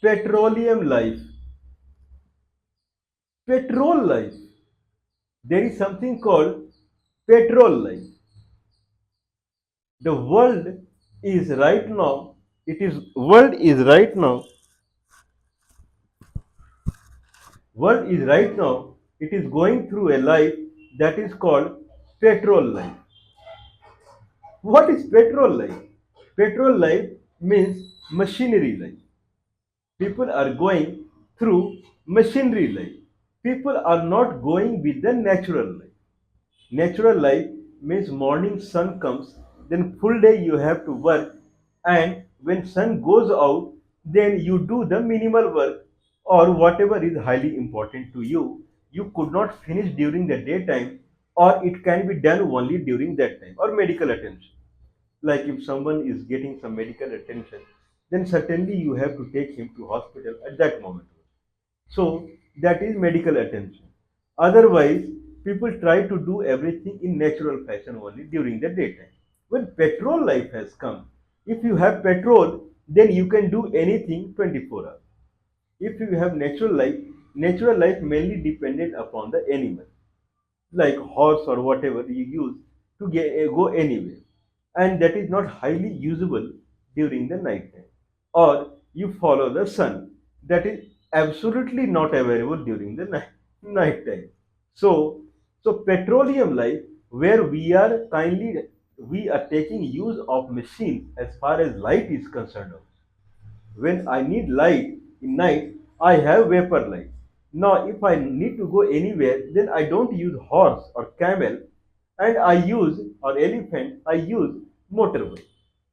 Petroleum life, petrol life. There is something called petrol life. The is right now, world is right now, world is right now, it is going through a life that is called petrol life. What is petrol life? Petrol life means machinery life. People are going through machinery life. People are not going with the natural life. Natural life means morning sun comes, then full day you have to work, and when sun goes out, then you do the minimal work or whatever is highly important to you. You could not finish during the daytime, or it can be done only during that time, or medical attention. Like if someone is getting some medical attention, then certainly you have to take him to hospital at that moment. So that is medical attention. Otherwise, people try to do everything in natural fashion only during the daytime. When petrol life has come, if you have petrol, then you can do anything 24 hours. If you have natural life mainly dependent upon the animal, like horse or whatever you use to go anywhere, and that is not highly usable during the night time. Or you follow the sun, that is absolutely not available during the night time. So so petroleum life, where we are taking use of machine as far as light is concerned. When I need light in night, I have vapor light. Now, if I need to go anywhere, then I don't use horse or camel, and I use or elephant. I use motorbike.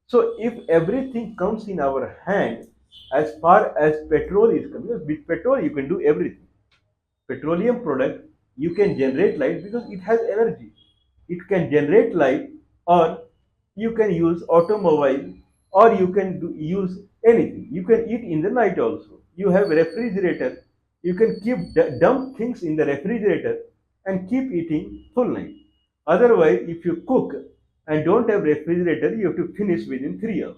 So, if everything comes in our hand, as far as petrol is concerned, because with petrol you can do everything. Petroleum product, you can generate light because it has energy. It can generate light, or you can use automobile, or you can use anything. You can eat in the night also. You have refrigerator, you can keep dump things in the refrigerator and keep eating full night. Otherwise, if you cook and don't have refrigerator, you have to finish within 3 hours.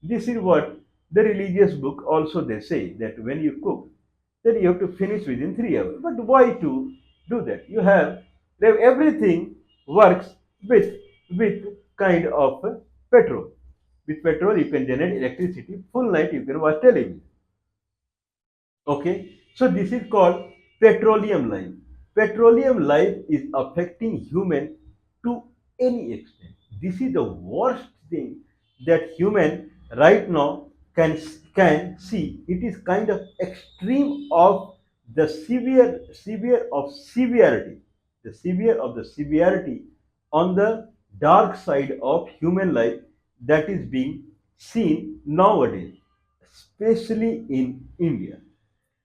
This is what the religious book also they say, that when you cook, then you have to finish within 3 hours. But why to do that? You have everything works with with kind of petrol. With petrol, you can generate electricity. Full night, you can watch television. Okay, so this is called petroleum life. Petroleum life is affecting human to any extent. This is the worst thing that human right now can see. It is kind of extreme of the severe of severity, the severe of the severity on the dark side of human life that is being seen nowadays, especially in India.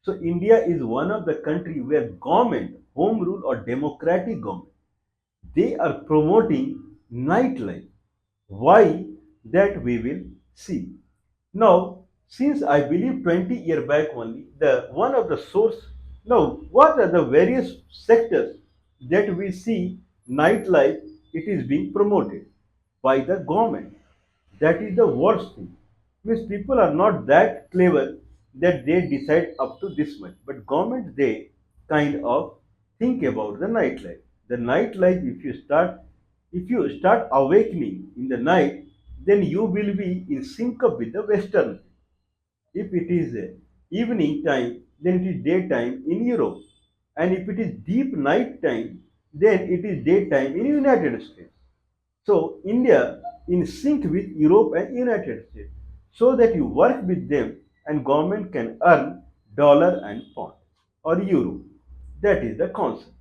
So India is one of the country where government, home rule or democratic government, they are promoting nightlife. Why? That we will see. Now, since I believe 20 year back only, the one of the source. Now, what are the various sectors that we see nightlife? It is being promoted by the government. That is the worst thing. Means people are not that clever that they decide up to this much. But government, they kind of think about the nightlife. The nightlife, if you start awakening in the night, then you will be in sync up with the Western. If it is evening time, then it is daytime in Europe. And if it is deep night time, then it is daytime in United States. So India in sync with Europe and United States, so that you work with them and government can earn dollar and pound or euro. That is the concept.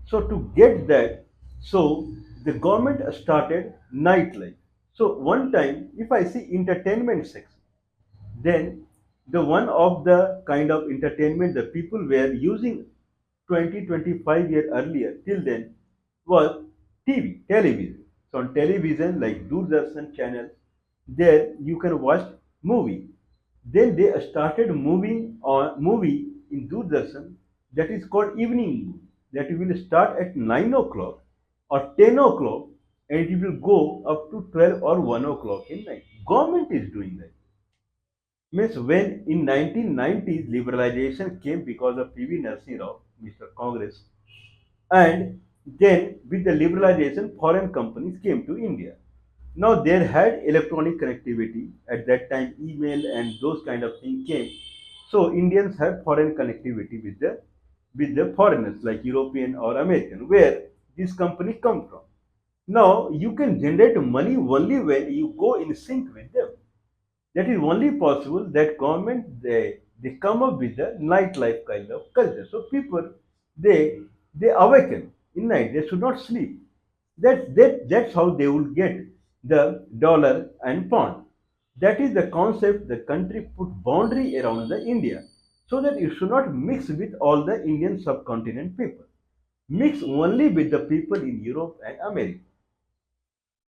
So to get that, so the government started nightlife. So one time, if I see entertainment section, then the one of the kind of entertainment the people were using 20-25 years earlier till then was television. So on television like Doordarshan channels, there you can watch movie. Then they started movie in Doordarshan that is called evening movie, that will start at 9 o'clock or 10 o'clock, and it will go up to 12 or 1 o'clock in night. Government is doing that. Means when in 1990s liberalization came because of PV Narasimha Rao, Mr. Congress, and then with the liberalization, foreign companies came to India. Now there had electronic connectivity at that time, email and those kind of things came. So Indians have foreign connectivity with the foreigners like European or American, where this company come from. Now you can generate money only when you go in sync with them. That is only possible that government they come up with a nightlife kind of culture. So people they they awaken in night. They should not sleep. That's how they will get the dollar and pound. That is the concept the country put boundary around the India so that you should not mix with all the Indian subcontinent people. Mix only with the people in Europe and America.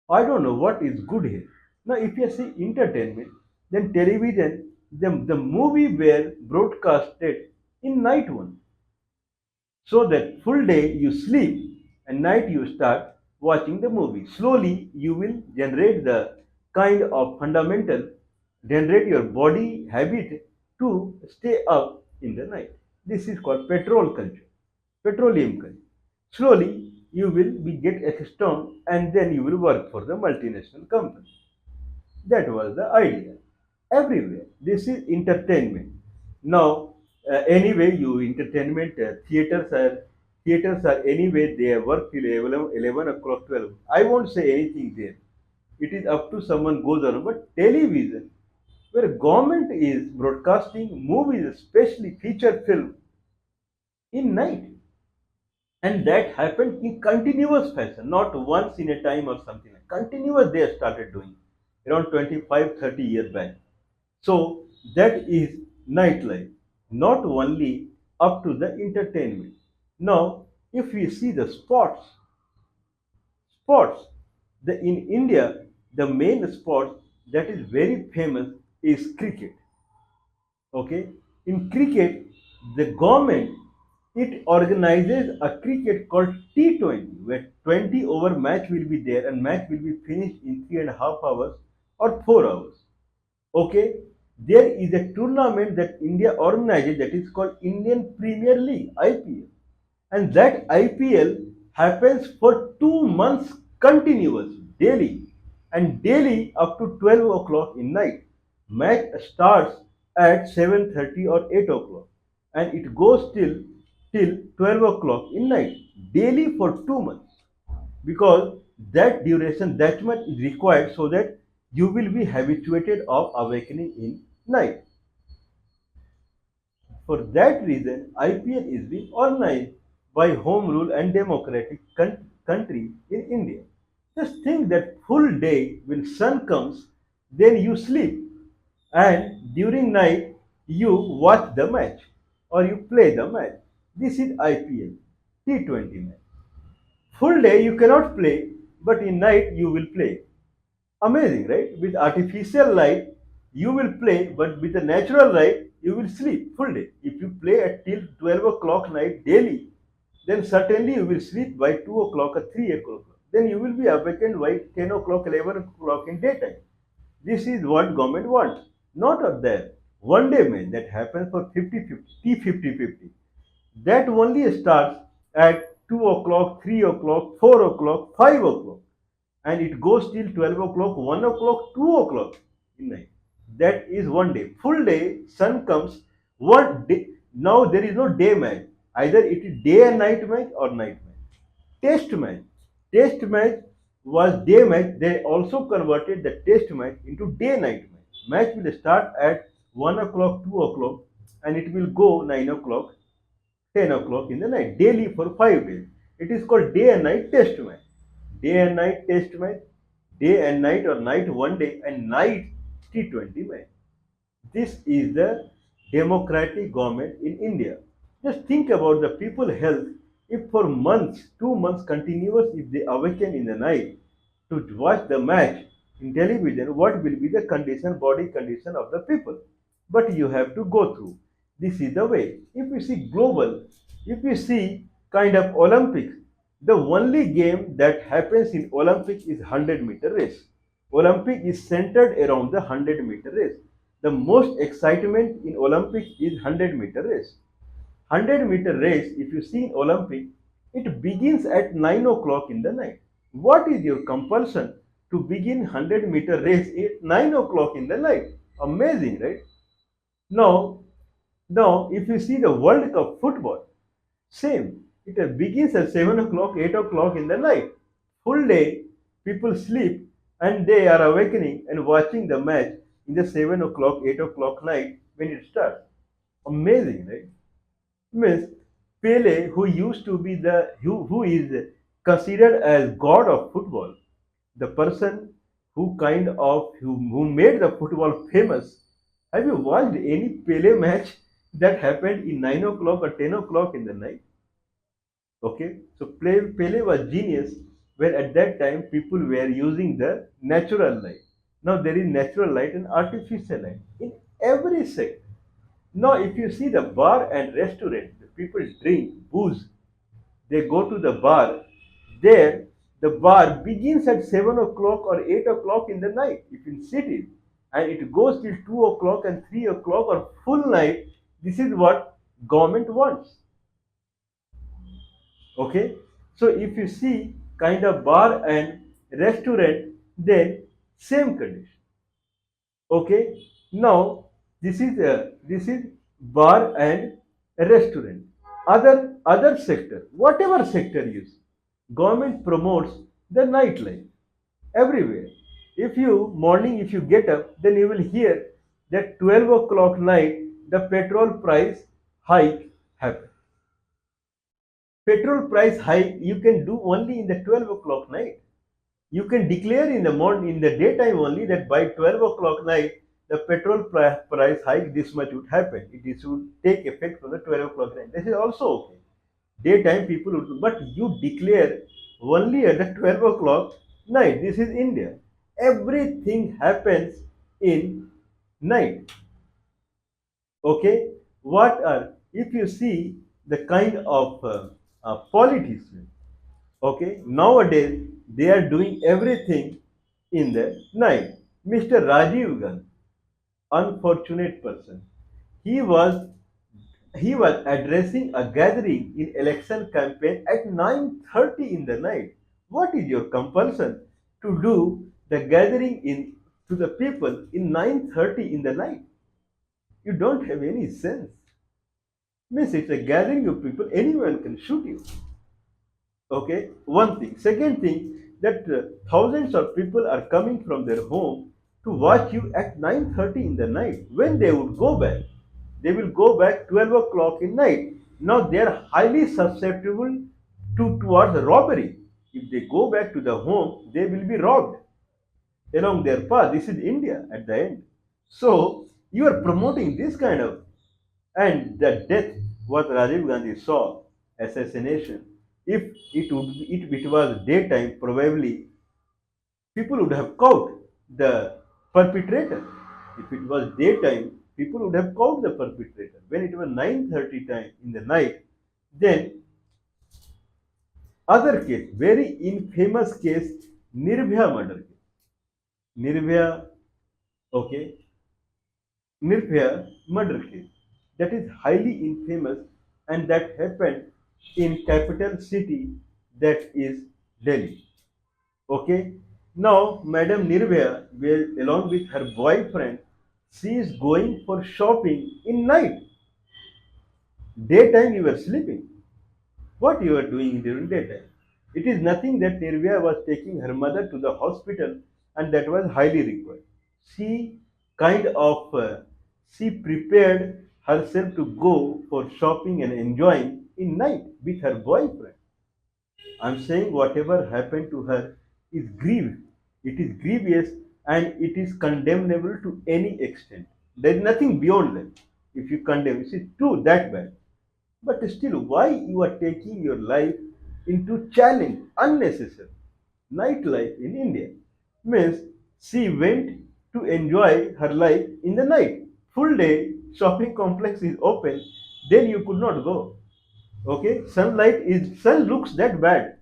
I don't know what is good here. Now, if you see entertainment, then television, the movie were broadcasted in night one. So that full day you sleep and night you start watching the movie. Slowly you will generate the kind of fundamental, generate your body habit to stay up in the night. This is called petrol culture, petroleum culture. Slowly you will be get accustomed and then you will work for the multinational company. That was the idea. Everywhere. This is entertainment. Now, anyway, you entertainment theaters are anyway they work till 11 o'clock 12. I won't say anything there. It is up to someone goes on. But television, where government is broadcasting movies, especially feature film, in night, and that happened in continuous fashion, not once in a time or something. Continuous they started doing around 25, 30 years back. So that is nightlife, not only up to the entertainment. Now, if we see the sports, in India, the main sport that is very famous is cricket. Okay, in cricket, the government it organizes a cricket called T20, where 20 over match will be there and match will be finished in 3.5 hours or 4 hours. Okay, there is a tournament that India organizes that is called Indian Premier League (IPL), and that IPL happens for 2 months continuous daily and daily up to 12 o'clock in night. Match starts at 7:30 or 8 o'clock and it goes till 12 o'clock in night daily for 2 months, because that duration that much is required so that you will be habituated of awakening in night. For that reason, IPL is being organized by home rule and democratic country in India. Just think that full day when sun comes, then you sleep, and during night you watch the match or you play the match. This is IPL T20 match. Full day you cannot play, but in night you will play. Amazing, right? With artificial light, you will play, but with the natural light, you will sleep full day. If you play at till 12 o'clock night daily, then certainly you will sleep by 2 o'clock or 3 o'clock. Then you will be awakened by 10 o'clock, 11 o'clock in daytime. This is what government wants. Not of that. One day match that happens for 50-50, T50-50. That only starts at 2 o'clock, 3 o'clock, 4 o'clock, 5 o'clock, and it goes till 12 o'clock, 1 o'clock, 2 o'clock in night. That is one day. Full day, sun comes, one day. Now there is no day match. Either it is day and night match or night match. Test match. Test match was day match. They also converted the test match into day night match. Match will start at 1 o'clock, 2 o'clock, and it will go 9 o'clock, 10 o'clock in the night, daily for 5 days. It is called day and night test match. Day and night test match, day and night or night one day, and night T20 match. This is the democratic government in India. Just think about the people health. If for months, 2 months continuous, if they awaken in the night to watch the match in television, what will be the condition, body condition of the people? But you have to go through. This is the way. If you see global, if you see kind of Olympics, the only game that happens in Olympic is 100-meter race. Olympic is centered around the 100-meter race. The most excitement in Olympics is 100-meter race. 100-meter race, if you see in Olympic, it begins at 9 o'clock in the night. What is your compulsion to begin 100-meter race at 9 o'clock in the night? Amazing, right? Now, now, if you see the World Cup football, same. It begins at 7 o'clock, 8 o'clock in the night. Full day, people sleep and they are awakening and watching the match in the 7 o'clock, 8 o'clock night when it starts. Amazing, right? Means Pele, who used to be who is considered as god of football, the person who made the football famous. Have you watched any Pele match that happened in 9 o'clock or 10 o'clock in the night? Okay, so Pele was genius where at that time people were using the natural light. Now there is natural light and artificial light in every sector. Now if you see the bar and restaurant, the people drink booze. They go to the bar. There, the bar begins at 7 o'clock or 8 o'clock in the night, if in cities, and it goes till 2 o'clock and 3 o'clock or full night. This is what government wants. Okay, so if you see kind of bar and restaurant, then same condition. Okay, now this is bar and restaurant. Other sector, whatever sector you see, government promotes the nightlife everywhere. If you get up, then you will hear that 12 o'clock night the petrol price hike happen. Petrol price hike you can do only in the 12 o'clock night. You can declare in the morning, in the daytime only, that by 12 o'clock night the petrol price hike this much would happen. It should take effect from the 12 o'clock night. This is also okay. Daytime people would do, but you declare only at the 12 o'clock night. This is India. Everything happens in night. Okay, what are, if you see the kind of politics, okay, nowadays they are doing everything in the night. Mr. Rajiv Gandhi, unfortunate person, he was he was addressing a gathering in election campaign at 9:30 in the night. What is your compulsion to do the gathering in to the people in 9:30 in the night? You don't have any sense. Means it's a gathering of people, anyone can shoot you. Okay, one thing. Second thing, that thousands of people are coming from their home to watch you at 9:30 in the night. When they would go back, they will go back 12 o'clock in night. Now they are highly susceptible towards robbery. If they go back to the home, they will be robbed along their path. This is India at the end. So you are promoting this kind of, and the death what Rajiv Gandhi saw, assassination. If it was daytime, probably people would have caught the perpetrator. If it was daytime, people would have caught the perpetrator. When it was 9:30 time in the night, then other case, very infamous case, Nirbhaya murder case. Nirbhaya, okay, Nirbhaya murder case. That is highly infamous, and that happened in capital city, that is Delhi. Okay. Now, Madam Nirbhaya, along with her boyfriend, she is going for shopping in night. Daytime you were sleeping. What you were doing during daytime? It is nothing that Nirbhaya was taking her mother to the hospital, and that was highly required. She kind of she prepared herself to go for shopping and enjoying in night with her boyfriend. I'm saying whatever happened to her is grief. It is grievous and it is condemnable to any extent. There is nothing beyond that. If you condemn, it is true that bad. But still, why you are taking your life into challenge unnecessary? Nightlife in India means she went to enjoy her life in the night. Full day shopping complex is open, then you could not go. Okay, sun looks that bad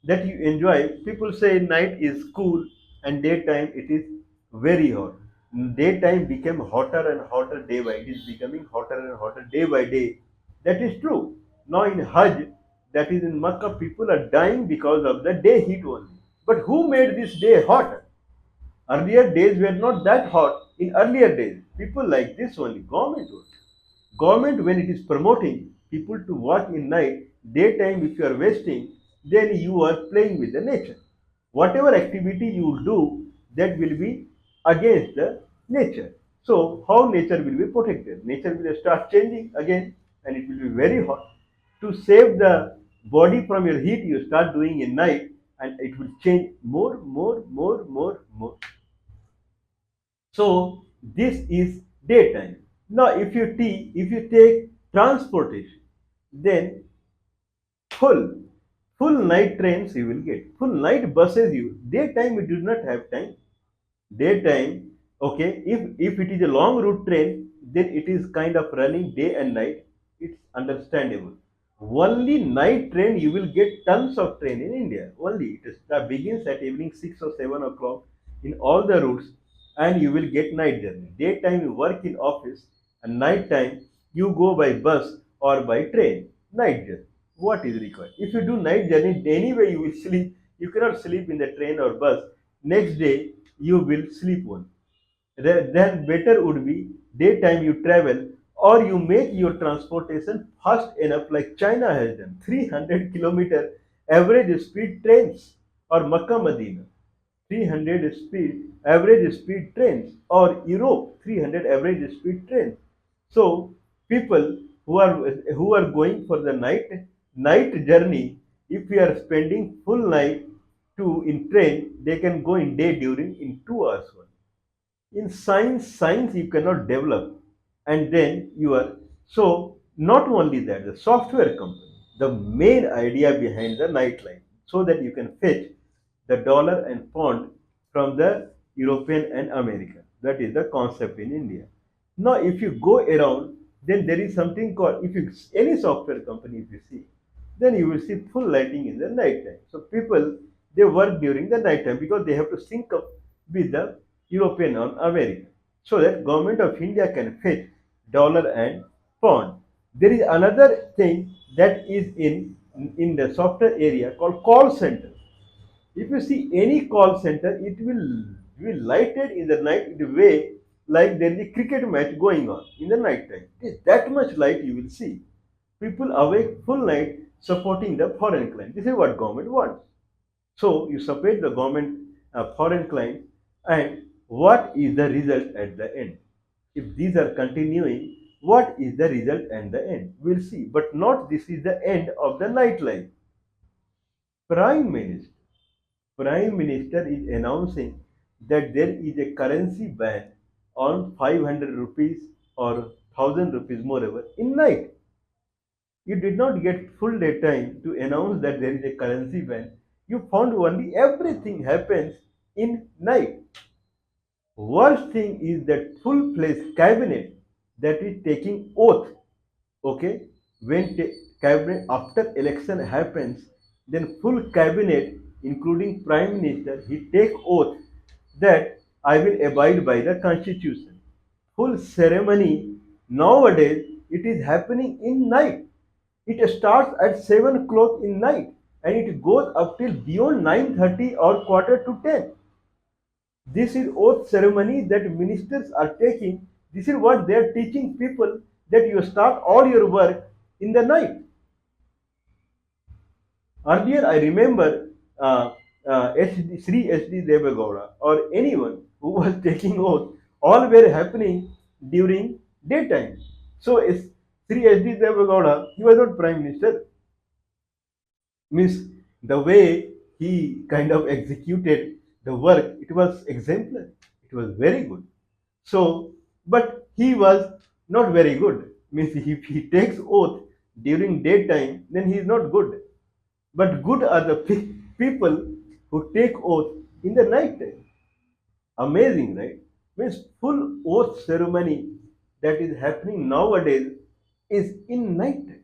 that you enjoy. People say night is cool and daytime it is very hot. daytime became hotter and hotter day by it is becoming hotter and hotter day by day. That is true. Now in Hajj, that is in Makkah, people are dying because of the day heat only. But who made this day hot? Earlier days were not that hot. In earlier days, people like this only. Government was. Government, when it is promoting people to work in night, daytime, if you are wasting, then you are playing with the nature. Whatever activity you do, that will be against the nature. So, how nature will be protected? Nature will start changing again, and it will be very hot. To save the body from your heat, you start doing in night, and it will change more, more, more, more, more. So this is daytime. Now if you take transportation, then full full night trains you will get, full night buses you. Daytime you do not have time. Daytime, okay, if it is a long route train, then it is kind of running day and night. It's understandable. Only night train you will get tons of train in India. Only it begins at evening 6 or 7 o'clock in all the routes, and you will get night journey. Daytime you work in office, and night time you go by bus or by train. Night journey. What is required? If you do night journey, anyway you will sleep. You cannot sleep in the train or bus. Next day you will sleep on. Then better would be daytime you travel, or you make your transportation fast enough like China has done. 300 kilometer average speed trains, or Makkah Medina. 300 speed average speed trains, or Europe 300 average speed trains. So people who are going for the night journey, if we are spending full night to in train, they can go in day during in 2 hours only. In science you cannot develop, and then you are. So not only that, the software company, the main idea behind the nightline, so that you can fetch the dollar and pound from the European and American. That is the concept in India. Now if you go around, then there is something called, if you any software company if you see, then you will see full lighting in the night time. So people, they work during the night time because they have to sync up with the European or American, so that government of India can fetch dollar and pound. There is another thing that is in the software area called call center. If you see any call center, it will be lighted in the night in a way like there is a cricket match going on in the night time. It is that much light you will see. People awake full night supporting the foreign client. This is what government wants. So you support the government foreign client, and what is the result at the end? If these are continuing, what is the result at the end? We'll see. But not this is the end of the nightlife. Prime Minister. Prime Minister is announcing that there is a currency ban on 500 rupees or 1000 rupees moreover in night. You did not get full day time to announce that there is a currency ban. You found only everything happens in night. Worst thing is that full place cabinet that is taking oath. Okay, when cabinet after election happens, then full cabinet, including prime minister, he take oath that I will abide by the constitution. Full ceremony nowadays it is happening in night. It starts at 7 o'clock in night, and it goes up till beyond 9:30 or quarter to 10. This is oath ceremony that ministers are taking. This is what they are teaching people, that you start all your work in the night. Earlier, I remember Sri SD Devagowda or anyone who was taking oath, all were happening during daytime. So, Sri SD Devagowda, he was not prime minister. Means the way he kind of executed the work, it was exemplary. It was very good. So, but he was not very good. Means if he takes oath during daytime, then he is not good. But good are the people who take oath in the night time. Amazing, right? Means full oath ceremony that is happening nowadays is in night time.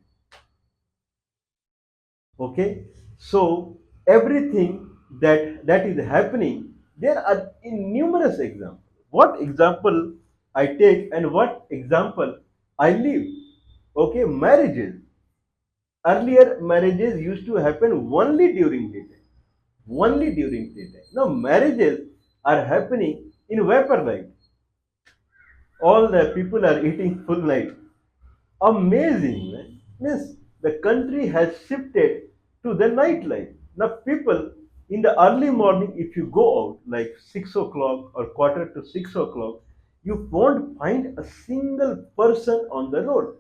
Okay, so everything that is happening, there are in numerous examples. what example I take and what example I live. Okay, marriages. Earlier, marriages used to happen only during daytime. Only during daytime. Now, marriages are happening in vapor light. All the people are eating full night. Amazing, man. Means the country has shifted to the nightlife. Now, people in the early morning, if you go out like 6 o'clock or quarter to 6 o'clock, you won't find a single person on the road.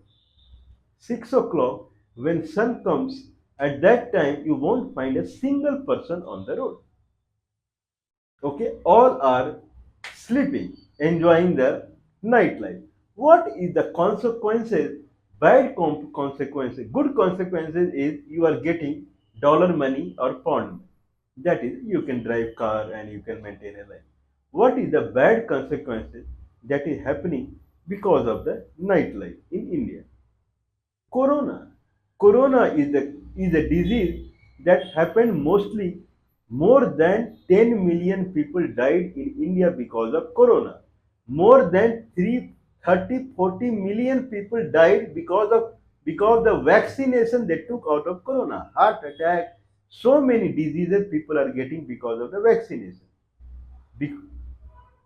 6 o'clock, when sun comes, at that time you won't find a single person on the road. Okay, all are sleeping, enjoying the nightlife. What is the consequences? Bad consequences. Good consequences is you are getting dollar money or pound money. That is, you can drive car and you can maintain a life. What is the bad consequences that is happening because of the nightlife in India? Corona. Corona is a disease that happened mostly. More than 10 million people died in India because of corona. More than 40 million people died because the vaccination they took out of corona. Heart attack, so many diseases people are getting because of the vaccination. Be-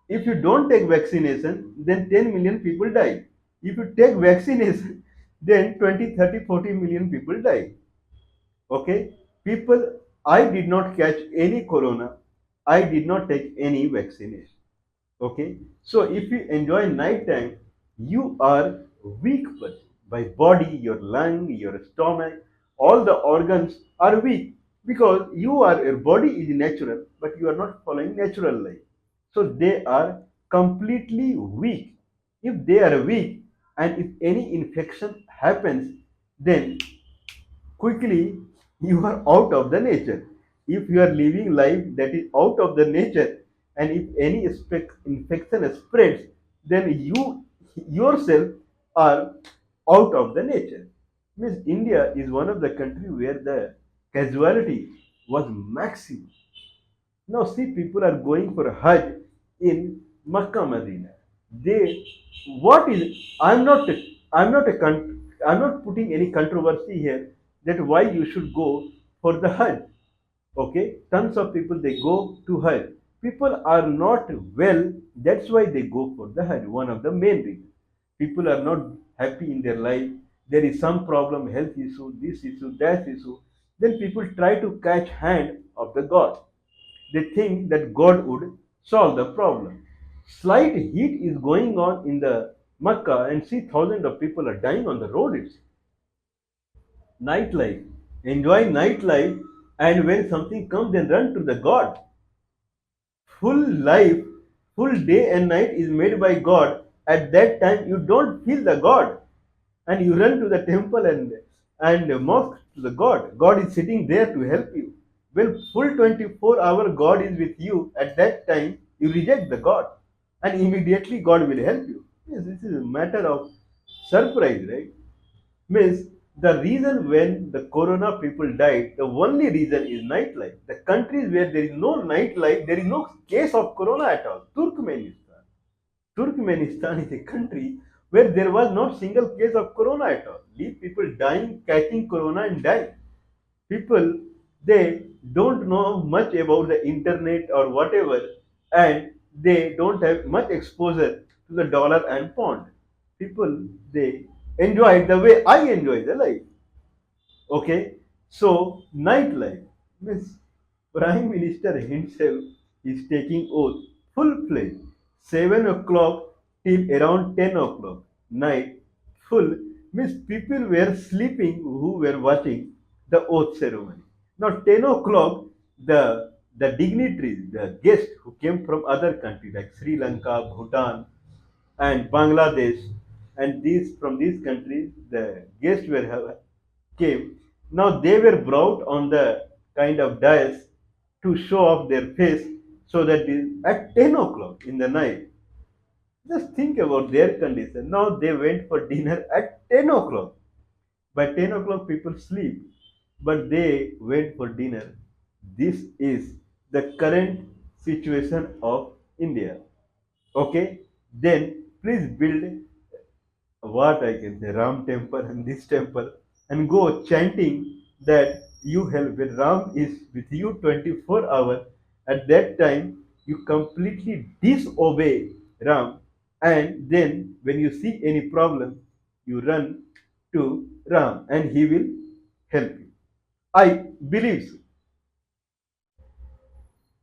if you don't take vaccination, then 10 million people die. If you take vaccination, then 20, 30, 40 million people die. Okay? People, I did not catch any corona. I did not take any vaccination. Okay? So if you enjoy night time, you are weak person. By body, your lung, your stomach, all the organs are weak because your body is natural, but you are not following natural life. So they are completely weak. If they are weak and if any infection happens, then quickly you are out of the nature. If you are living life that is out of the nature, and if any infection spreads, then you yourself are out of the nature. Means India is one of the country where the casualty was maximum. Now see, people are going for Hajj in Makkah, Medina. They, what is? I'm not a I'm not putting any controversy here that why you should go for the Hajj. Okay, tons of people they go to Hajj. People are not well. That's why they go for the Hajj. One of the main reasons. People are not happy in their life. There is some problem, health issue, this issue, that issue. Then people try to catch hand of the God. They think that God would solve the problem. Slight heat is going on in the Makkah, and see thousands of people are dying on the road. It's nightlife. Enjoy nightlife, and when something comes, then run to the God. Full life, full day and night is made by God. At that time, you don't feel the God, and you run to the temple and mosque to the God. God is sitting there to help you. When full 24-hour God is with you, at that time you reject the God, and immediately God will help you. Yes, this is a matter of surprise, right? Means the reason when the corona people died, the only reason is nightlife. The countries where there is no nightlife, there is no case of corona at all. Turkmenistan. Turkmenistan is a country where there was not single case of corona at all. Leave people dying, catching corona and dying. People, they don't know much about the internet or whatever, and they don't have much exposure to the dollar and pound. People, they enjoy it the way I enjoy the life. Okay, so nightlife means Prime Minister himself is taking oath full fledged 7 o'clock till around 10 o'clock night. Full means people were sleeping who were watching the oath ceremony. Now 10 o'clock, the dignitaries, the guests who came from other countries like Sri Lanka, Bhutan, and Bangladesh, and these from these countries, the guests came. Now they were brought on the kind of dais to show off their face, so that at 10 o'clock in the night, just think about their condition. Now they went for dinner at 10 o'clock. By 10 o'clock, people sleep, but they went for dinner. This is the current situation of India. Okay, then please build what I can say, Ram temple and this temple, and go chanting that you help. When Ram is with you 24 hours, at that time you completely disobey Ram, and then when you see any problem, you run to Ram and he will help you. I believe so.